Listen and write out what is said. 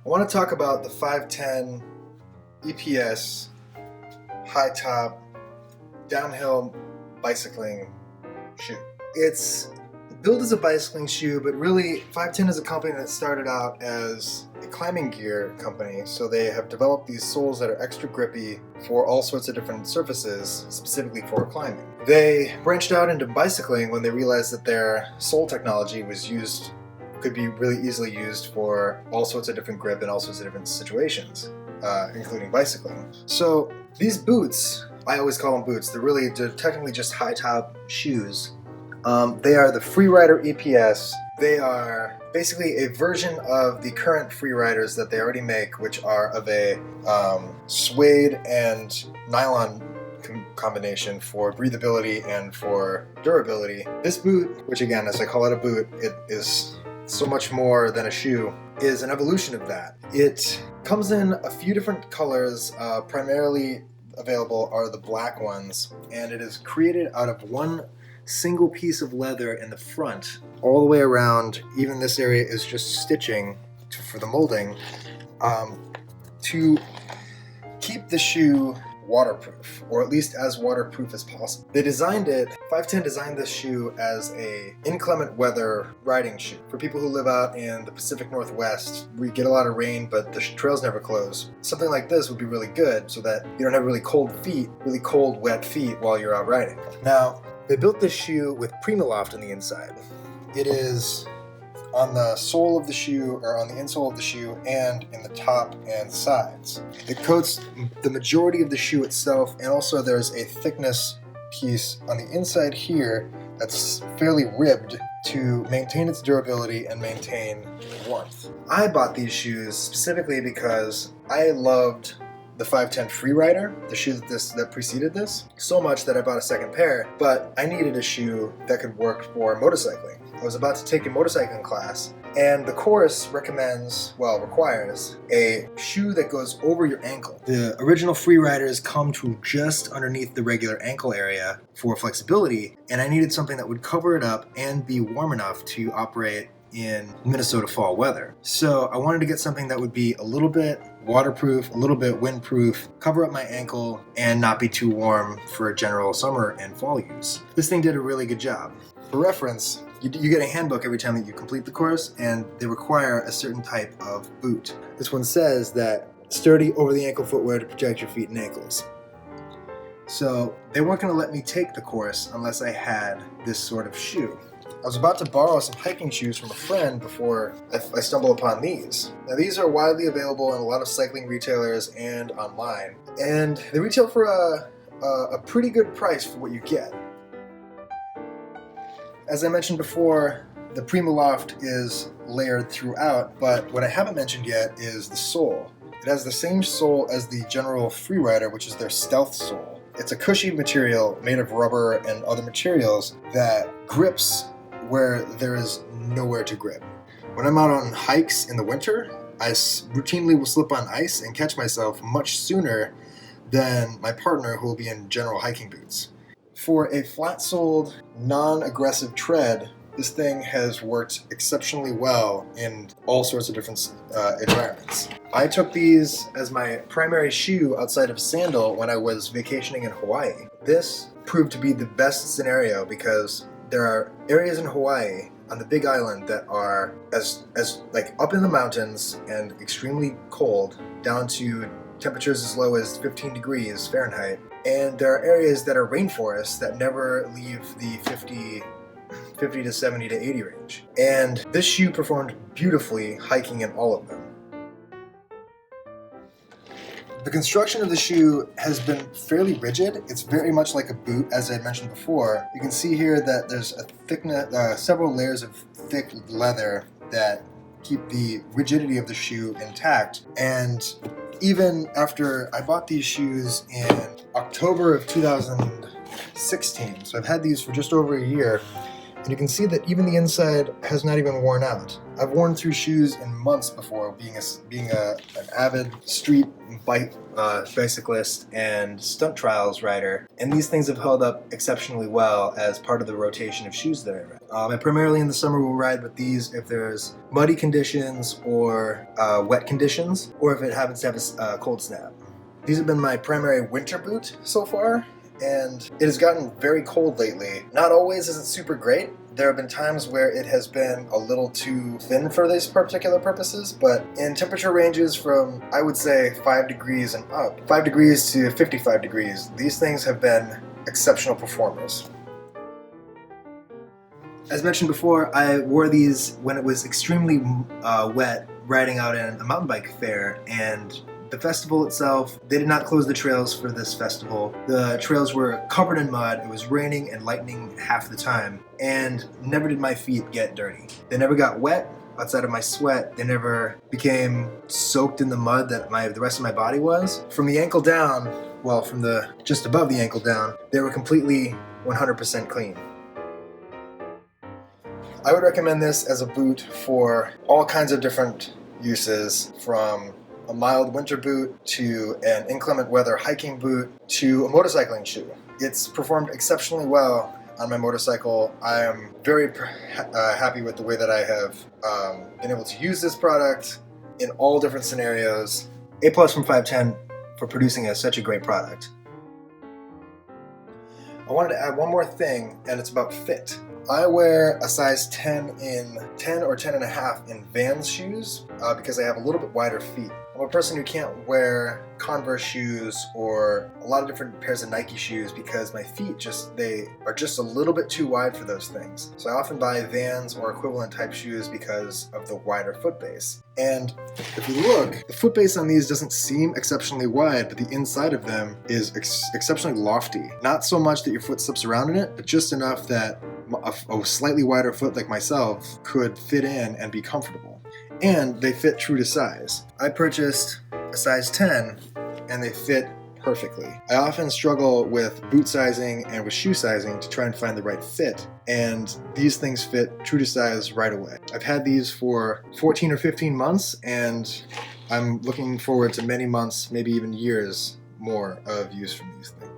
I want to talk about the 510 EPS high top downhill bicycling shoe. It's billed as a bicycling shoe, but really 510 is a company that started out as a climbing gear company, so they have developed these soles that are extra grippy for all sorts of different surfaces, specifically for climbing. They branched out into bicycling when they realized that their sole technology could be really easily used for all sorts of different grip and all sorts of different situations, including bicycling. So these boots, I always call them boots, they're technically just high top shoes. They are the Freerider EPS. They are basically a version of the current Freeriders that they already make, which are of a suede and nylon combination for breathability and for durability. This boot, which again, as I call it a boot, it is so much more than a shoe, is an evolution of that. It comes in a few different colors. Primarily available are the black ones, and it is created out of one single piece of leather in the front all the way around. Even this area is just stitching for the molding to keep the shoe waterproof, or at least as waterproof as possible. 510 designed this shoe as a inclement weather riding shoe. For people who live out in the Pacific Northwest, we get a lot of rain, but the trails never close. Something like this would be really good so that you don't have really cold, wet feet while you're out riding. Now, they built this shoe with PrimaLoft on the inside. It is on the sole of the shoe, or on the insole of the shoe, and in the top and sides. It coats the majority of the shoe itself, and also there's a thickness piece on the inside here that's fairly ribbed to maintain its durability and maintain warmth. I bought these shoes specifically because I loved the 510 Freerider, the shoe that preceded this, so much that I bought a second pair, but I needed a shoe that could work for motorcycling. I was about to take a motorcycling class, and the course requires a shoe that goes over your ankle. The original Freeriders come to just underneath the regular ankle area for flexibility, and I needed something that would cover it up and be warm enough to operate in Minnesota fall weather. So I wanted to get something that would be a little bit waterproof, a little bit windproof, cover up my ankle, and not be too warm for general summer and fall use. This thing did a really good job. For reference, you get a handbook every time that you complete the course, and they require a certain type of boot. This one says that sturdy over-the-ankle footwear to protect your feet and ankles. So they weren't going to let me take the course unless I had this sort of shoe. I was about to borrow some hiking shoes from a friend before I stumbled upon these. Now, these are widely available in a lot of cycling retailers and online, and they retail for a pretty good price for what you get. As I mentioned before, the PrimaLoft is layered throughout, but what I haven't mentioned yet is the sole. It has the same sole as the general Freerider, which is their stealth sole. It's a cushy material made of rubber and other materials that grips where there is nowhere to grip. When I'm out on hikes in the winter, I routinely will slip on ice and catch myself much sooner than my partner, who will be in general hiking boots. For a flat-soled, non-aggressive tread, this thing has worked exceptionally well in all sorts of different environments. I took these as my primary shoe outside of sandal when I was vacationing in Hawaii. This proved to be the best scenario because there are areas in Hawaii on the Big Island that are as up in the mountains and extremely cold, down to temperatures as low as 15 degrees Fahrenheit. And there are areas that are rainforests that never leave the 50 to 70 to 80 range. And this shoe performed beautifully hiking in all of them. The construction of the shoe has been fairly rigid. It's very much like a boot, as I mentioned before. You can see here that there's several layers of thick leather that keep the rigidity of the shoe intact. And even after I bought these shoes in October of 2016, so I've had these for just over a year, And you can see that even the inside has not even worn out. I've worn through shoes in months before, being an avid street bicyclist and stunt trials rider, and these things have held up exceptionally well as part of the rotation of shoes that I ride. I primarily in the summer will ride with these if there's muddy conditions or wet conditions, or if it happens to have a cold snap. These have been my primary winter boot so far, and it has gotten very cold lately. Not always is it super great. There have been times where it has been a little too thin for these particular purposes, but in temperature ranges from, I would say, 5 degrees and up, 5 degrees to 55 degrees, these things have been exceptional performers. As mentioned before, I wore these when it was extremely wet, riding out in a mountain bike fair, and the festival itself, they did not close the trails for this festival. The trails were covered in mud, it was raining and lightning half the time, and never did my feet get dirty. They never got wet outside of my sweat. They never became soaked in the mud that the rest of my body was. From the ankle down, well, from the just above the ankle down, they were completely 100% clean. I would recommend this as a boot for all kinds of different uses, from a mild winter boot to an inclement weather hiking boot to a motorcycling shoe. It's performed exceptionally well on my motorcycle. I am very happy with the way that I have been able to use this product in all different scenarios. A+ from 510 for producing such a great product. I wanted to add one more thing, and it's about fit. I wear a size 10 or 10 and a half in Vans shoes because I have a little bit wider feet. I'm a person who can't wear Converse shoes or a lot of different pairs of Nike shoes because my feet they are just a little bit too wide for those things. So I often buy Vans or equivalent type shoes because of the wider foot base. And if you look, the foot base on these doesn't seem exceptionally wide, but the inside of them is exceptionally lofty. Not so much that your foot slips around in it, but just enough that a slightly wider foot like myself could fit in and be comfortable. And they fit true to size. I purchased a size 10 and they fit perfectly. I often struggle with boot sizing and with shoe sizing to try and find the right fit, and these things fit true to size right away. I've had these for 14 or 15 months, and I'm looking forward to many months, maybe even years more of use from these things.